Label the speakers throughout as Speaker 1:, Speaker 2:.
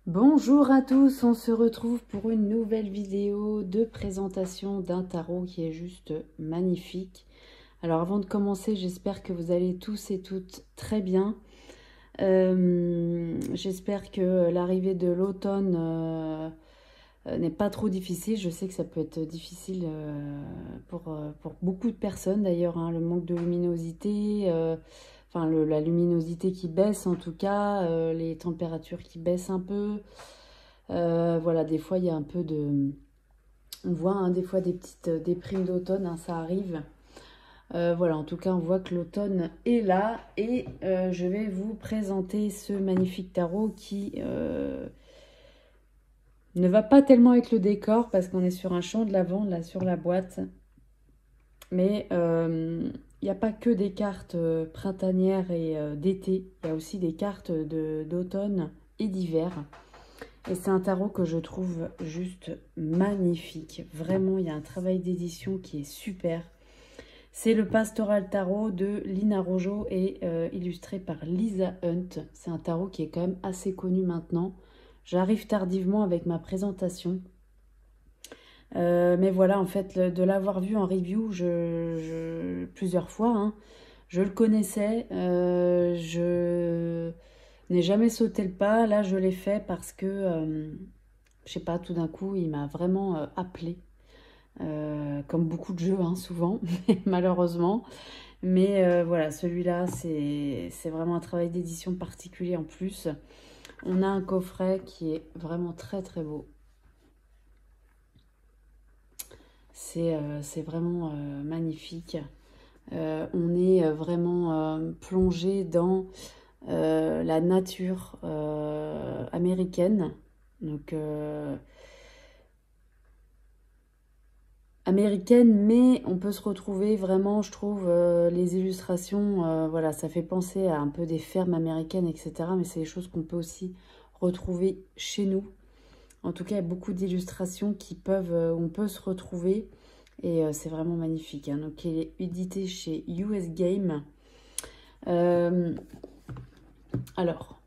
Speaker 1: Bonjour à tous, on se retrouve pour une nouvelle vidéo de présentation d'un tarot qui est juste magnifique. Alors avant de commencer, j'espère que vous allez tous et toutes très bien. J'espère que l'arrivée de l'automne n'est pas trop difficile. Je sais que ça peut être difficile pour beaucoup de personnes d'ailleurs, hein, le manque de luminosité, enfin la luminosité qui baisse en tout cas, les températures qui baissent un peu. Voilà, des fois il y a un peu de... On voit hein, des fois des petites déprimes d'automne, hein, ça arrive. Voilà, en tout cas on voit que l'automne est là et je vais vous présenter ce magnifique tarot qui ne va pas tellement avec le décor parce qu'on est sur un champ de lavande là sur la boîte. Mais il n'y a pas que des cartes printanières et d'été, il y a aussi des cartes d'automne et d'hiver. Et c'est un tarot que je trouve juste magnifique. Vraiment, il y a un travail d'édition qui est super. C'est le Pastoral Tarot de Lina Rojo et illustré par Lisa Hunt. C'est un tarot qui est quand même assez connu maintenant. J'arrive tardivement avec ma présentation. Mais voilà, en fait, de l'avoir vu en review plusieurs fois, hein, je le connaissais. Je n'ai jamais sauté le pas. Là, je l'ai fait parce que, je sais pas, tout d'un coup, il m'a vraiment appelé. Comme beaucoup de jeux, hein, souvent, malheureusement. Mais voilà, celui-là, c'est vraiment un travail d'édition particulier en plus. On a un coffret qui est vraiment très très beau. C'est vraiment magnifique. On est vraiment plongé dans la nature américaine. Donc, américaine, mais on peut se retrouver vraiment, je trouve, les illustrations, voilà, ça fait penser à un peu des fermes américaines, etc. Mais c'est des choses qu'on peut aussi retrouver chez nous. En tout cas, il y a beaucoup d'illustrations qui peuvent, on peut se retrouver. Et c'est vraiment magnifique, hein. Donc, il est édité chez US Game. Alors,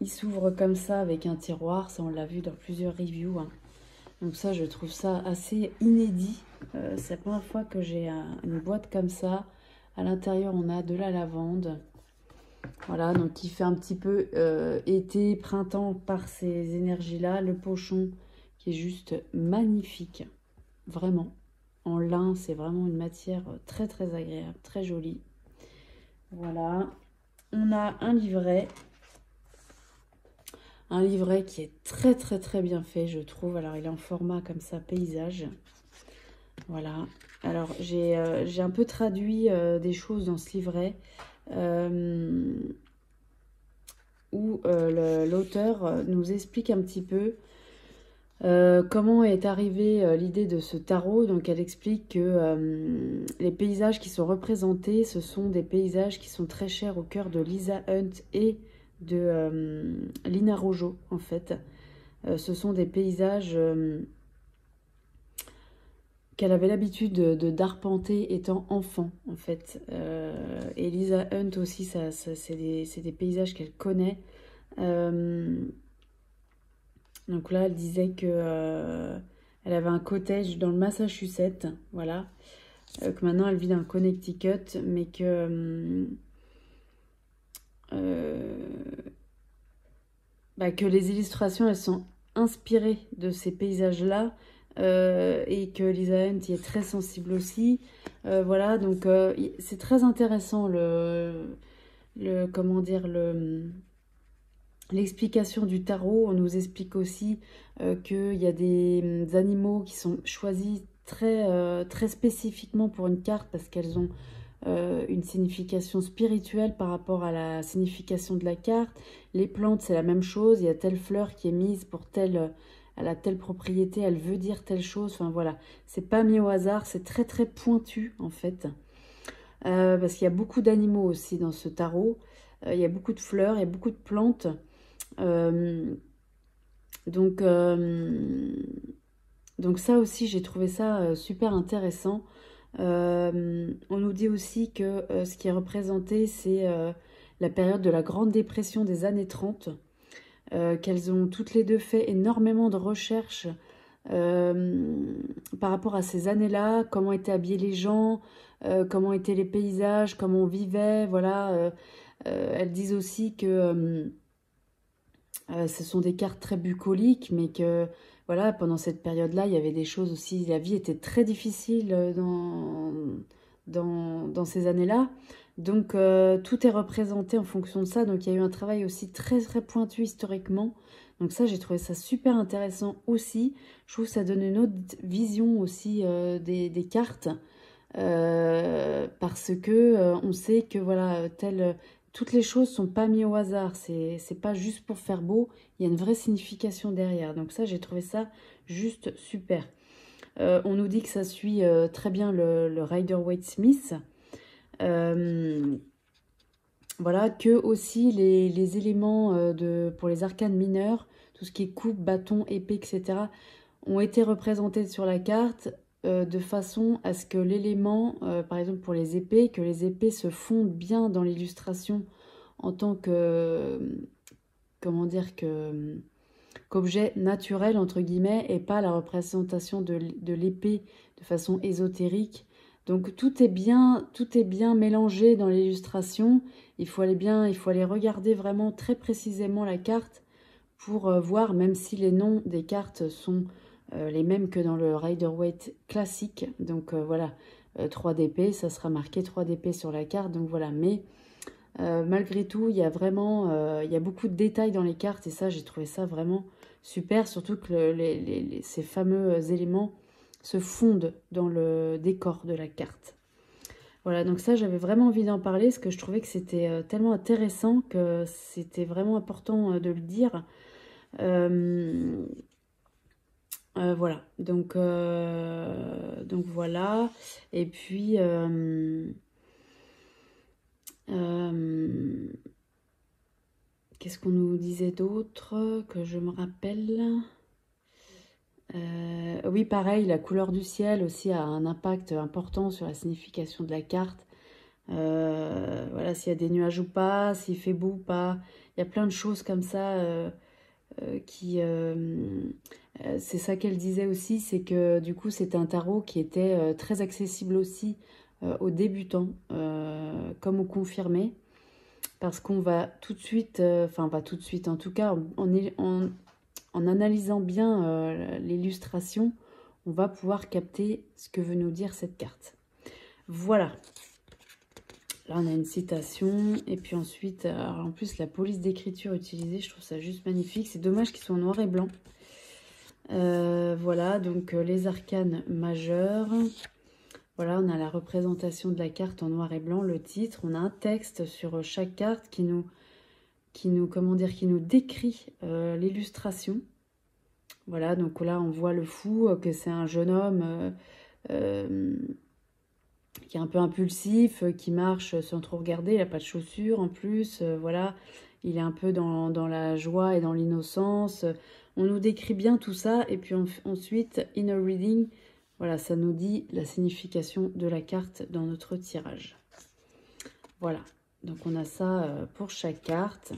Speaker 1: il s'ouvre comme ça avec un tiroir. Ça, on l'a vu dans plusieurs reviews, hein. Donc ça, je trouve ça assez inédit. C'est la première fois que j'ai une boîte comme ça. À l'intérieur, on a de la lavande. Voilà, donc il fait un petit peu été, printemps par ces énergies-là. Le pochon qui est juste magnifique. Vraiment. En lin, c'est vraiment une matière très très agréable, très jolie. Voilà. On a un livret. Un livret qui est très très très bien fait, je trouve. Alors, il est en format comme ça, paysage. Voilà. Alors, j'ai un peu traduit des choses dans ce livret où l'auteur nous explique un petit peu comment est arrivée l'idée de ce tarot. Donc, elle explique que les paysages qui sont représentés, ce sont des paysages qui sont très chers au cœur de Lisa Hunt et de Lina Rojo, en fait. Ce sont des paysages qu'elle avait l'habitude d'arpenter étant enfant, en fait. Et Lisa Hunt aussi, c'est des paysages qu'elle connaît. Donc là, elle disait que elle avait un cottage dans le Massachusetts, voilà. Que maintenant, elle vit dans le Connecticut, mais que les illustrations, elles sont inspirées de ces paysages-là. Et que Lisa Hunt y est très sensible aussi. Voilà, donc c'est très intéressant comment dire, l'explication du tarot. On nous explique aussi qu'il y a des animaux qui sont choisis très spécifiquement pour une carte parce qu'elles ont une signification spirituelle par rapport à la signification de la carte. Les plantes, c'est la même chose. Il y a telle fleur qui est mise pour telle... Elle a telle propriété, elle veut dire telle chose. Enfin voilà, c'est pas mis au hasard, c'est très très pointu en fait. Parce qu'il y a beaucoup d'animaux aussi dans ce tarot. Il y a beaucoup de fleurs, il y a beaucoup de plantes. Euh, donc, euh, donc ça aussi, j'ai trouvé ça super intéressant. On nous dit aussi que ce qui est représenté, c'est la période de la Grande Dépression des années 30. qu'elles ont toutes les deux fait énormément de recherches par rapport à ces années-là, comment étaient habillés les gens, comment étaient les paysages, comment on vivait, voilà. Elles disent aussi que ce sont des cartes très bucoliques, mais que voilà, pendant cette période-là, il y avait des choses aussi, la vie était très difficile dans ces années-là. Donc tout est représenté en fonction de ça. Donc il y a eu un travail aussi très très pointu historiquement. Donc ça, j'ai trouvé ça super intéressant aussi. Je trouve que ça donne une autre vision aussi des cartes. Parce que on sait que voilà, toutes les choses sont pas mises au hasard. C'est pas juste pour faire beau. Il y a une vraie signification derrière. Donc ça, j'ai trouvé ça juste super. On nous dit que ça suit très bien le Rider-Waite-Smith. Voilà, que aussi les éléments pour les arcanes mineurs, tout ce qui est coupe, bâton, épée, etc., ont été représentés sur la carte de façon à ce que l'élément, par exemple pour les épées, que les épées se fondent bien dans l'illustration en tant que, comment dire, qu'objet naturel, entre guillemets, et pas la représentation de l'épée de façon ésotérique. Donc tout est bien mélangé dans l'illustration. Il faut aller regarder vraiment très précisément la carte pour voir, même si les noms des cartes sont les mêmes que dans le Rider-Waite classique. Donc voilà, 3 d'épée, ça sera marqué 3 d'épée sur la carte. Donc voilà, mais malgré tout, il y a vraiment, il y a beaucoup de détails dans les cartes et ça, j'ai trouvé ça vraiment super. Surtout que ces fameux éléments se fondent dans le décor de la carte. Voilà, donc ça, j'avais vraiment envie d'en parler parce que je trouvais que c'était tellement intéressant que c'était vraiment important de le dire. Voilà, donc voilà. Et puis, qu'est-ce qu'on nous disait d'autre que je me rappelle? Oui, pareil, la couleur du ciel aussi a un impact important sur la signification de la carte. Voilà, s'il y a des nuages ou pas, s'il fait beau ou pas. Il y a plein de choses comme ça c'est ça qu'elle disait aussi, c'est que du coup c'était un tarot qui était très accessible aussi aux débutants comme aux confirmés. Parce qu'on va tout de suite, enfin pas tout de suite, en tout cas en analysant bien l'illustration, on va pouvoir capter ce que veut nous dire cette carte. Voilà. Là, on a une citation. Et puis ensuite, alors en plus, la police d'écriture utilisée, je trouve ça juste magnifique. C'est dommage qu'ils soient en noir et blanc. Voilà, donc les arcanes majeures. Voilà, on a la représentation de la carte en noir et blanc, le titre. On a un texte sur chaque carte qui nous décrit l'illustration. Voilà, donc là, on voit le fou, que c'est un jeune homme qui est un peu impulsif, qui marche sans trop regarder, il n'a pas de chaussures en plus, voilà, il est un peu dans la joie et dans l'innocence. On nous décrit bien tout ça, et puis ensuite, inner reading, voilà, ça nous dit la signification de la carte dans notre tirage. Voilà, donc on a ça pour chaque carte.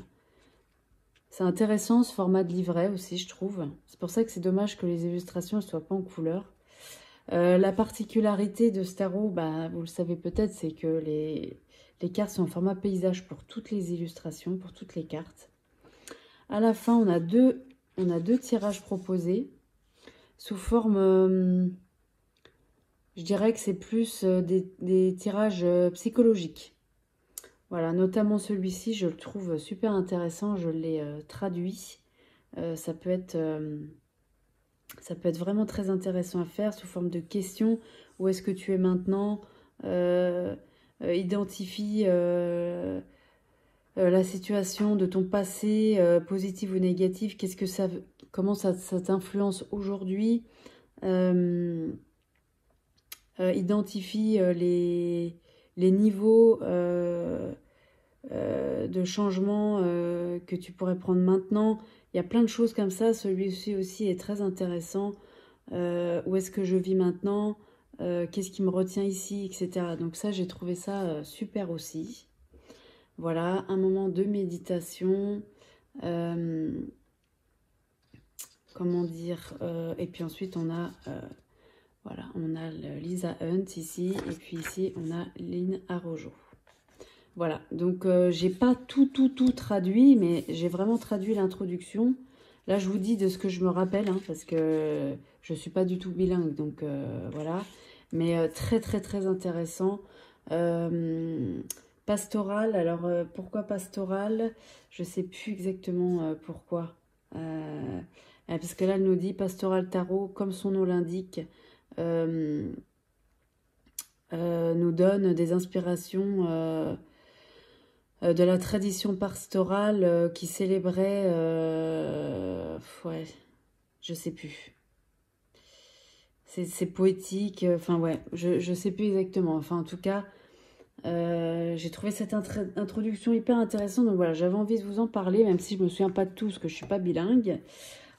Speaker 1: C'est intéressant ce format de livret aussi, je trouve. C'est pour ça que c'est dommage que les illustrations ne soient pas en couleur. La particularité de ce tarot, bah, vous le savez peut-être, c'est que les cartes sont en format paysage pour toutes les illustrations, pour toutes les cartes. À la fin, on a deux tirages proposés sous forme, je dirais que c'est plus des tirages psychologiques. Voilà, notamment celui-ci, je le trouve super intéressant, je l'ai traduit. Ça peut être vraiment très intéressant à faire sous forme de questions. Où est-ce que tu es maintenant? Identifie la situation de ton passé, positive ou négative. Comment ça t'influence aujourd'hui? Identifie les niveaux de changement que tu pourrais prendre maintenant. Il y a plein de choses comme ça. Celui-ci aussi est très intéressant. Où est-ce que je vis maintenant? Qu'est-ce qui me retient ici, etc. Donc ça, j'ai trouvé ça super aussi. Voilà, un moment de méditation. comment dire, et puis ensuite on a, voilà, on a Lisa Hunt ici, et puis ici on a Lynn Arrojo. Voilà, donc j'ai pas tout traduit, mais j'ai vraiment traduit l'introduction. Là, je vous dis de ce que je me rappelle, hein, parce que je suis pas du tout bilingue, donc voilà. Mais très intéressant. Pastoral, alors pourquoi pastoral? Je sais plus exactement pourquoi. Parce que là, elle nous dit pastoral tarot, comme son nom l'indique, nous donne des inspirations de la tradition pastorale qui célébrait, ouais, je sais plus. C'est poétique, enfin ouais, je sais plus exactement. Enfin en tout cas, j'ai trouvé cette introduction hyper intéressante. Donc voilà, j'avais envie de vous en parler, même si je me souviens pas de tout, parce que je suis pas bilingue.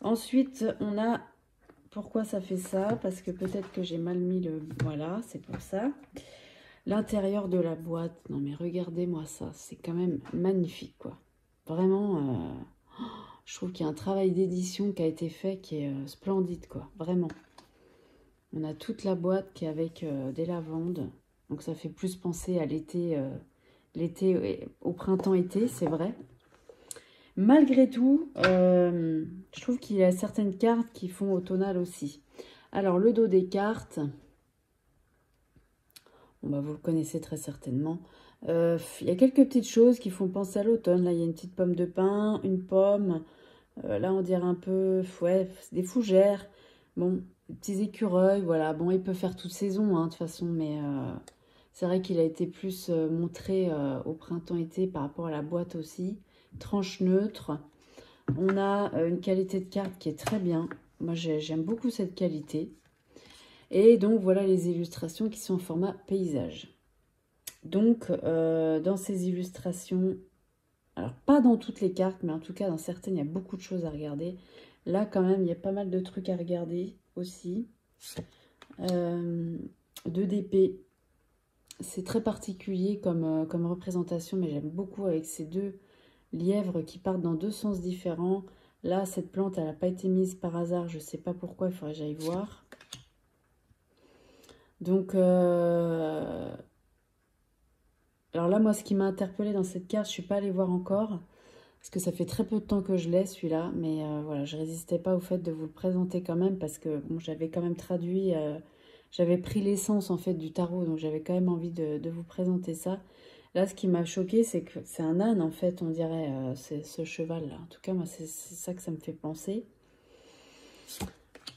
Speaker 1: Ensuite, on a, pourquoi ça fait ça? Parce que peut-être que j'ai mal mis le, voilà, c'est pour ça. L'intérieur de la boîte, non mais regardez-moi ça, c'est quand même magnifique quoi. Vraiment, je trouve qu'il y a un travail d'édition qui a été fait qui est splendide quoi, vraiment. On a toute la boîte qui est avec des lavandes, donc ça fait plus penser à l'été, au printemps-été, c'est vrai. Malgré tout, je trouve qu'il y a certaines cartes qui font automnal aussi. Alors le dos des cartes... Bon, bah, vous le connaissez très certainement. Il y a quelques petites choses qui font penser à l'automne. Là, il y a une petite pomme de pin, une pomme. Là, on dirait un peu, ouais, des fougères. Bon, des petits écureuils, voilà. Bon, il peut faire toute saison, hein, de toute façon, mais c'est vrai qu'il a été plus montré au printemps-été par rapport à la boîte aussi. Tranche neutre. On a une qualité de carte qui est très bien. Moi, j'aime beaucoup cette qualité. Et donc, voilà les illustrations qui sont en format paysage. Donc, dans ces illustrations, alors pas dans toutes les cartes, mais en tout cas dans certaines, il y a beaucoup de choses à regarder. Là, quand même, il y a pas mal de trucs à regarder aussi. 2 d'épée, c'est très particulier comme représentation, mais j'aime beaucoup avec ces 2 lièvres qui partent dans 2 sens différents. Là, cette plante, elle n'a pas été mise par hasard, je ne sais pas pourquoi, il faudrait que j'aille voir. Donc, alors là, moi, ce qui m'a interpellée dans cette carte, je ne suis pas allée voir encore, parce que ça fait très peu de temps que je l'ai, celui-là. Mais voilà, je ne résistais pas au fait de vous le présenter quand même, parce que bon, j'avais quand même traduit, j'avais pris l'essence, en fait, du tarot, donc j'avais quand même envie de vous présenter ça. Là, ce qui m'a choqué, c'est que c'est un âne, en fait, on dirait, c'est ce cheval-là. En tout cas, moi, c'est ça que ça me fait penser.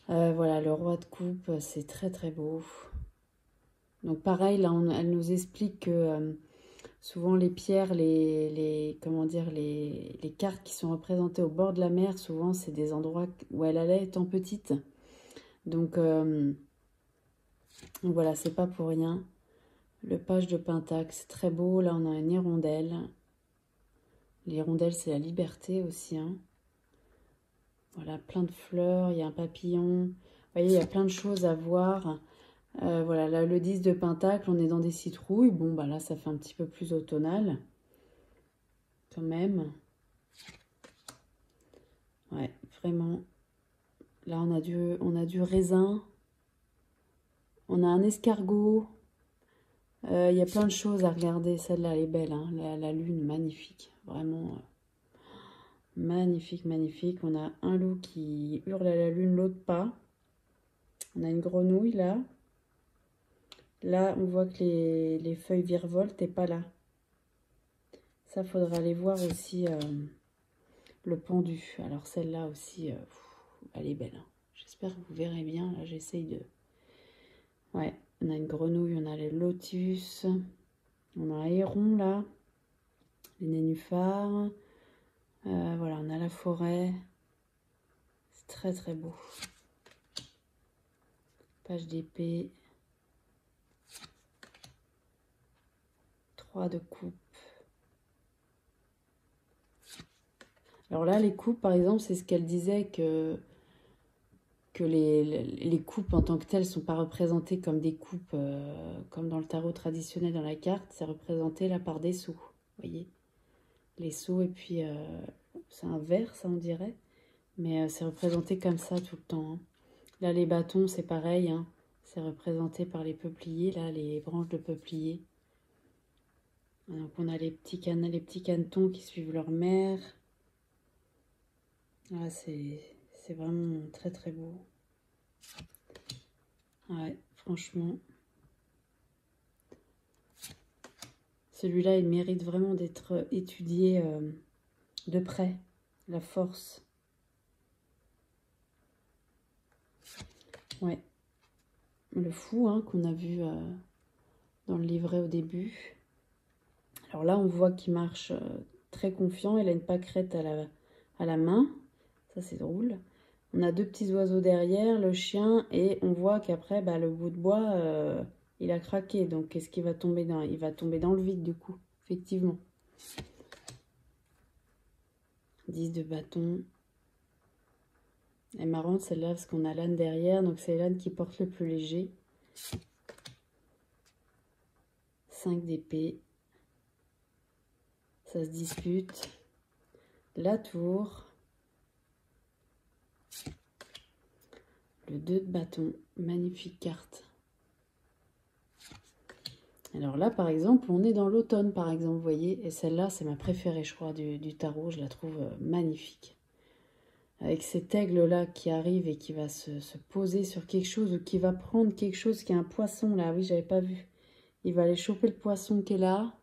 Speaker 1: Voilà, le roi de coupe, c'est très beau. Donc pareil, là, elle nous explique que souvent les pierres, comment dire, les cartes qui sont représentées au bord de la mer, souvent c'est des endroits où elle allait étant petite. Donc voilà, c'est pas pour rien. Le page de Pentacle, c'est très beau. Là, on a une hirondelle. L'hirondelle, c'est la liberté aussi. Hein. Voilà, plein de fleurs, il y a un papillon. Vous voyez, il y a plein de choses à voir. Voilà, là, le 10 de Pentacle, on est dans des citrouilles. Bon, bah là, ça fait un petit peu plus automnal. Quand même. Ouais, vraiment. Là, on a du raisin. On a un escargot. Il y a plein de choses à regarder. Celle-là, elle est belle. Hein. La lune, magnifique. Vraiment magnifique. On a un loup qui hurle à la lune, l'autre pas. On a une grenouille, là. Là, on voit que les feuilles virevoltent et pas là. Ça, faudra aller voir aussi le pendu. Alors, celle-là aussi, elle est belle. Hein. J'espère que vous verrez bien. Là, j'essaye de... Ouais, on a une grenouille, on a les lotus. On a un héron, là. Les nénuphars. Voilà, on a la forêt. C'est très beau. Page d'épée. 3 de coupe. Alors là, les coupes, par exemple, c'est ce qu'elle disait que les coupes en tant que telles ne sont pas représentées comme des coupes, comme dans le tarot traditionnel dans la carte. C'est représenté là par des sceaux, vous voyez. Les sceaux, et puis c'est un verre, ça on dirait. Mais c'est représenté comme ça tout le temps. Hein. Là, les bâtons, c'est pareil. Hein. C'est représenté par les peupliers, là, les branches de peuplier. Donc, on a les petits canetons qui suivent leur mère. Là, c'est vraiment très, très beau. Ouais, franchement. Celui-là, il mérite vraiment d'être étudié de près. La force. Ouais. Le fou hein, qu'on a vu dans le livret au début. Alors là, on voit qu'il marche très confiant. Il a une pâquerette à la main. Ça, c'est drôle. On a deux petits oiseaux derrière, le chien. Et on voit qu'après, bah, le bout de bois, il a craqué. Donc, qu'est-ce qu'il va tomber dans? Il va tomber dans le vide, du coup. Effectivement. 10 de bâton. Elle est marrante celle-là parce qu'on a l'âne derrière. Donc, c'est l'âne qui porte le plus léger. 5 d'épée. Ça se dispute. La tour. Le 2 de bâton. Magnifique carte. Alors là, par exemple, on est dans l'automne, par exemple, vous voyez. Et celle-là, c'est ma préférée, je crois, du tarot. Je la trouve magnifique. Avec cet aigle-là qui arrive et qui va se poser sur quelque chose ou qui va prendre quelque chose qui est un poisson, là. Oui, j'avais pas vu. Il va aller choper le poisson qui est là.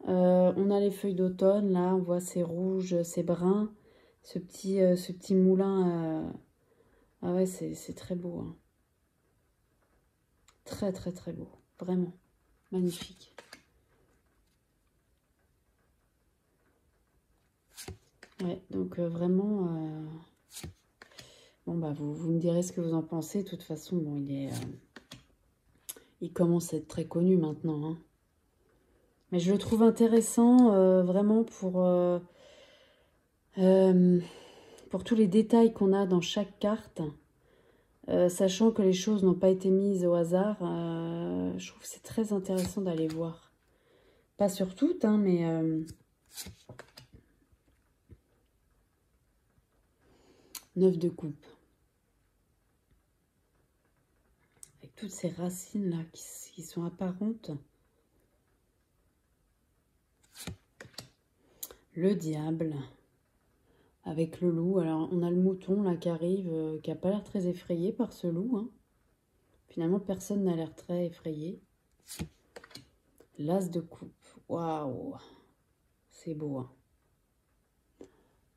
Speaker 1: On a les feuilles d'automne, là. On voit ces rouges, ces bruns. Ce petit moulin. Ah ouais, c'est très beau. Hein. Très, très, très beau. Vraiment. Magnifique. Ouais, donc vraiment... Bon, bah, vous me direz ce que vous en pensez. De toute façon, bon, il commence à être très connu maintenant. Hein. Mais je le trouve intéressant, vraiment, pour tous les détails qu'on a dans chaque carte. Sachant que les choses n'ont pas été mises au hasard, je trouve que c'est très intéressant d'aller voir. Pas sur toutes, hein, mais... 9 de coupe. Avec toutes ces racines-là qui sont apparentes. Le diable. Avec le loup. Alors, on a le mouton, là, qui arrive, qui n'a pas l'air très effrayé par ce loup. Hein. Finalement, personne n'a l'air très effrayé. L'as de coupe. Waouh! C'est beau, hein.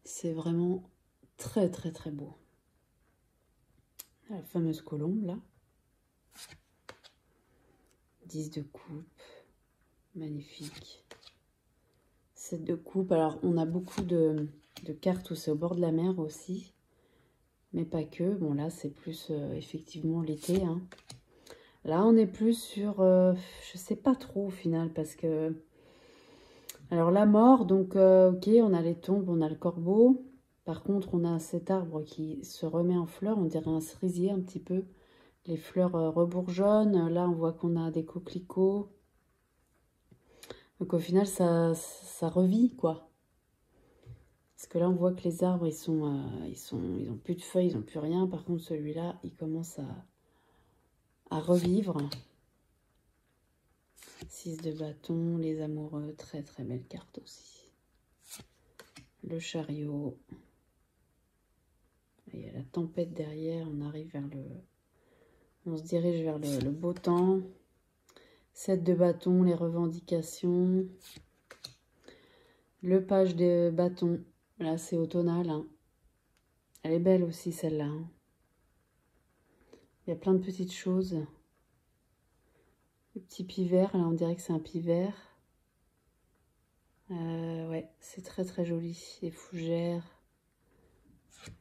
Speaker 1: C'est vraiment très, très, très beau. La fameuse colombe, là. 10 de coupe. Magnifique. 7 de coupe. Alors, on a beaucoup de cartes où c'est au bord de la mer aussi. Mais pas que. Bon, là, c'est plus effectivement l'été. Hein. Là, on est plus sur... je sais pas trop au final parce que... Alors, la mort, donc, ok, on a les tombes, on a le corbeau. Par contre, on a cet arbre qui se remet en fleurs. On dirait un cerisier un petit peu. Les fleurs rebourgeonnent. Là, on voit qu'on a des coquelicots. Donc, au final, ça revit, quoi. Parce que là, on voit que les arbres, ils ont plus de feuilles, ils n'ont plus rien. Par contre, celui-là, il commence à revivre. 6 de bâton, les amoureux, très très belle carte aussi. Le chariot. Il y a la tempête derrière, on arrive vers le... On se dirige vers le beau temps. 7 de bâton, les revendications. Le page de bâton. Là, c'est automnal. Hein. Elle est belle aussi, celle-là. Hein. Il y a plein de petites choses. Le petit pivert, là, on dirait que c'est un pivert. Ouais, c'est très très joli. Les fougères.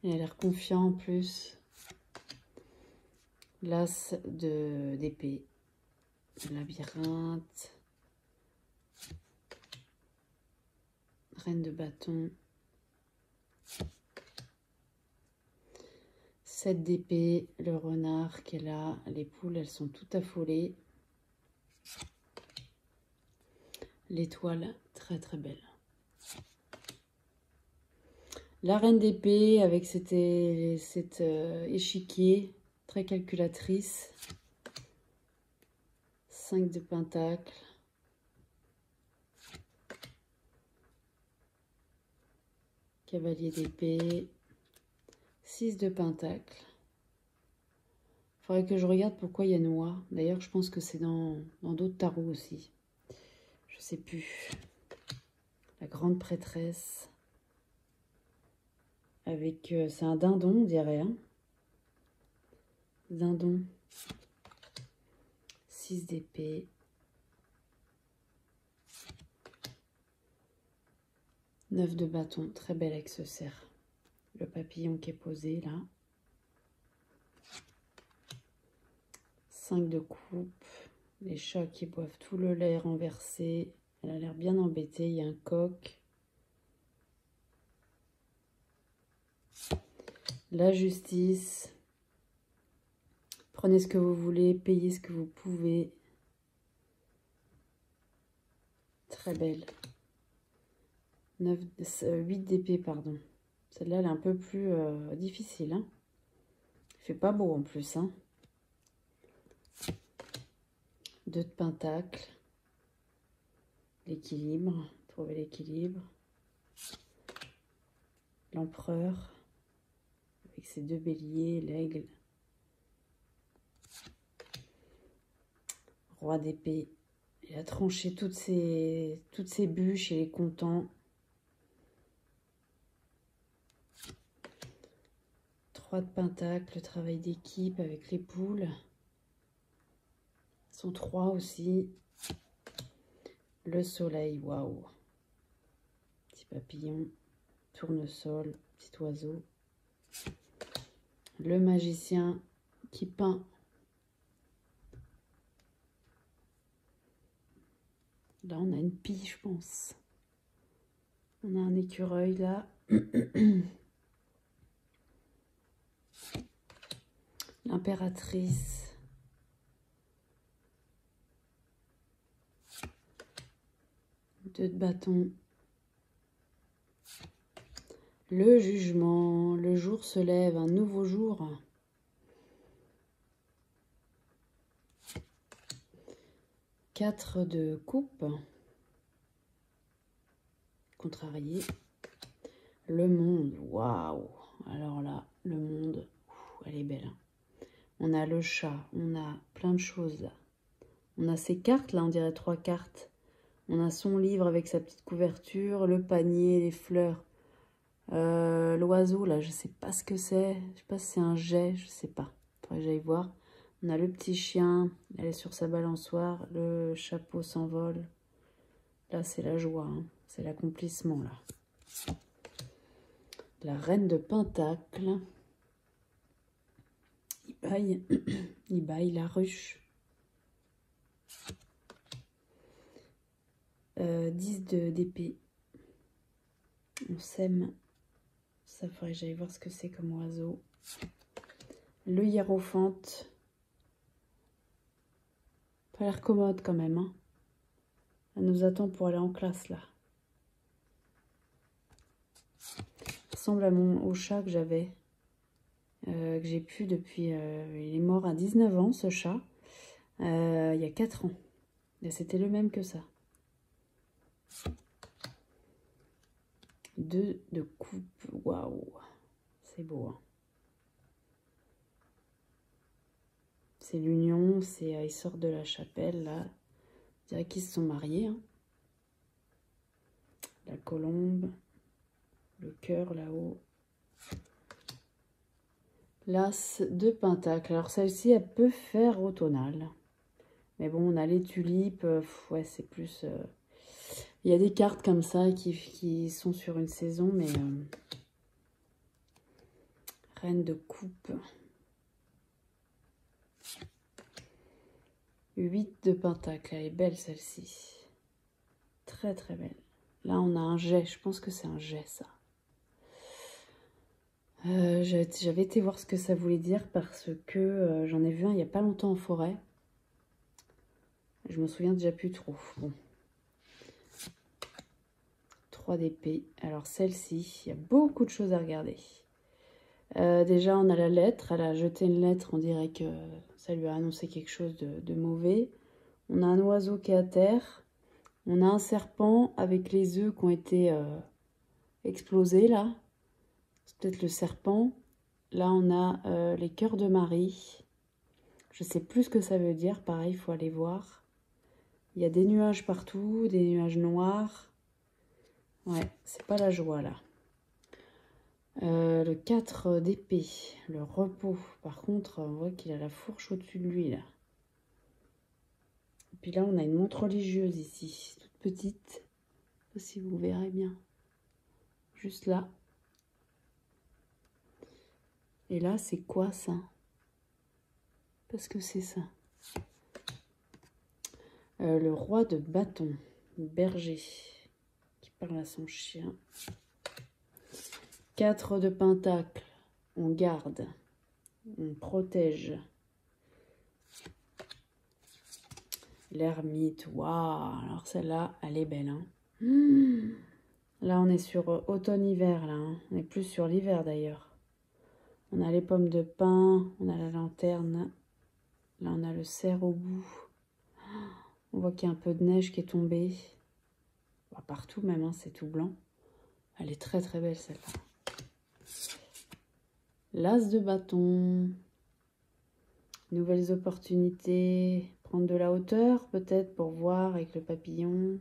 Speaker 1: Il a l'air confiant en plus. L'as d'épée. Labyrinthe. Reine de bâton. 7 d'épée. Le renard qui est là. Les poules, elles sont toutes affolées. L'étoile, très très belle. La reine d'épée avec cet échiquier, très calculatrice. 5 de pentacle. Cavalier d'épée. 6 de pentacle. Il faudrait que je regarde pourquoi il y a noir. D'ailleurs, je pense que c'est dans d'autres tarots aussi. Je sais plus. La grande prêtresse. Avec... c'est un dindon, on dirait. Hein, dindon. 6 d'épée. Neuf de bâton. Très belle avec ce cerf. Le papillon qui est posé là. 5 de coupe. Les chats qui boivent tout le lait renversé. Elle a l'air bien embêtée. Il y a un coq. La justice. Prenez ce que vous voulez. Payez ce que vous pouvez. Très belle. 8 d'épée, pardon. Celle-là, elle est un peu plus difficile. Hein. Il fait pas beau en plus. Hein. 2 de pentacle. L'équilibre. Trouver l'équilibre. L'empereur. Avec ses 2 béliers, l'aigle. Roi d'épée. Il a tranché toutes ses bûches et il est content. 3 de pentacle, le travail d'équipe avec les poules. Ils sont 3 aussi. Le soleil, waouh. Petit papillon, tournesol, petit oiseau. Le magicien qui peint. Là, on a une pie, je pense. On a un écureuil, là. L'impératrice. Deux de bâton. Le jugement. Le jour se lève, un nouveau jour. Quatre de coupe. Contrarié. Le monde. Waouh. Alors là, le monde. Elle est belle. Hein. On a le chat. On a plein de choses là. On a ces cartes là, on dirait 3 cartes. On a son livre avec sa petite couverture. Le panier, les fleurs. L'oiseau là, je sais pas ce que c'est. Je sais pas si c'est un jet, je sais pas. Faudrait que j'aille voir. On a le petit chien, elle est sur sa balançoire, le chapeau s'envole. Là, c'est la joie, hein. C'est l'accomplissement, là. La reine de pentacle. Il baille, il baille la ruche. 10 d'épée. On sème. Ça, faudrait que j'aille voir ce que c'est comme oiseau. Le hiérophante. Pas l'air commode quand même. Hein. Elle nous attend pour aller en classe là. Ça ressemble à au chat que j'avais. Que j'ai pu depuis... il est mort à 19 ans ce chat. Il y a 4 ans. Et c'était le même que ça. 2 de coupe. Waouh. C'est beau. Hein. C'est l'union, ils sortent de la chapelle, là. Je dirais qu'ils se sont mariés. Hein. La colombe, le cœur là-haut. L'as de pentacle. Alors celle-ci, elle peut faire automnal. Mais bon, on a les tulipes. Ouais, c'est plus... Il y a des cartes comme ça qui sont sur une saison, mais... Reine de coupe. 8 de pentacle, elle est belle celle-ci. Très très belle. Là on a un jet, je pense que c'est un jet ça. J'avais été voir ce que ça voulait dire parce que j'en ai vu un il n'y a pas longtemps en forêt. Je me souviens déjà plus trop. Bon. 3 d'épée. Alors celle-ci, il y a beaucoup de choses à regarder. Déjà, on a la lettre. Elle a jeté une lettre, on dirait que ça lui a annoncé quelque chose de mauvais. On a un oiseau qui est à terre. On a un serpent avec les œufs qui ont été explosés, là. C'est peut-être le serpent. Là, on a les cœurs de Marie. Je sais plus ce que ça veut dire. Pareil, il faut aller voir. Il y a des nuages partout, des nuages noirs. Ouais, c'est pas la joie, là. Le 4 d'épée, le repos. Par contre, on voit qu'il a la fourche au-dessus de lui, là. Et puis là, on a une montre religieuse ici, toute petite. Je sais pas si vous verrez bien. Juste là. Et là, c'est quoi ça? Parce que c'est ça. Le roi de bâton, berger, qui parle à son chien. 4 de pentacle, on garde, on protège. L'ermite, waouh, alors celle-là, elle est belle. Hein. Là, on est sur automne-hiver, là. Hein. On est plus sur l'hiver, d'ailleurs. On a les pommes de pin, on a la lanterne. Là, on a le cerf au bout. On voit qu'il y a un peu de neige qui est tombée. Bah, partout même, hein, c'est tout blanc. Elle est très très belle, celle-là. L'as de bâton. Nouvelles opportunités. Prendre de la hauteur, peut-être, pour voir avec le papillon.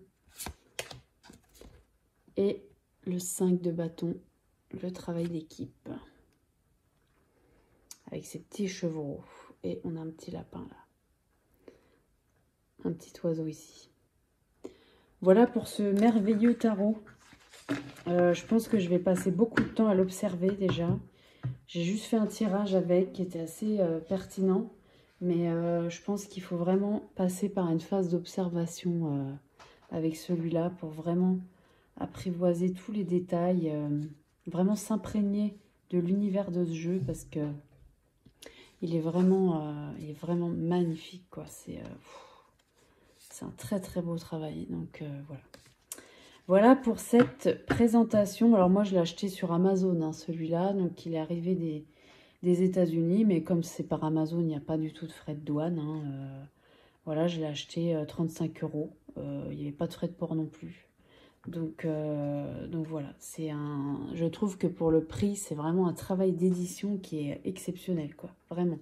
Speaker 1: Et le 5 de bâton. Le travail d'équipe. Avec ses petits chevreaux. Et on a un petit lapin, là. Un petit oiseau ici. Voilà pour ce merveilleux tarot. Je pense que je vais passer beaucoup de temps à l'observer déjà. J'ai juste fait un tirage avec qui était assez pertinent. Mais je pense qu'il faut vraiment passer par une phase d'observation avec celui-là pour vraiment apprivoiser tous les détails. Vraiment s'imprégner de l'univers de ce jeu parce que il est vraiment magnifique, quoi. C'est un très très beau travail. Donc voilà. Voilà pour cette présentation. Alors moi je l'ai acheté sur Amazon, hein, celui-là. Donc il est arrivé des États-Unis. Mais comme c'est par Amazon, il n'y a pas du tout de frais de douane. Hein, voilà, je l'ai acheté 35 €. Il n'y avait pas de frais de port non plus. Donc voilà, je trouve que pour le prix, c'est vraiment un travail d'édition qui est exceptionnel, quoi. Vraiment.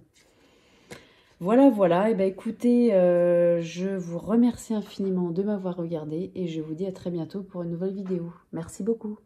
Speaker 1: Voilà, voilà. Et ben écoutez, je vous remercie infiniment de m'avoir regardé et je vous dis à très bientôt pour une nouvelle vidéo. Merci beaucoup.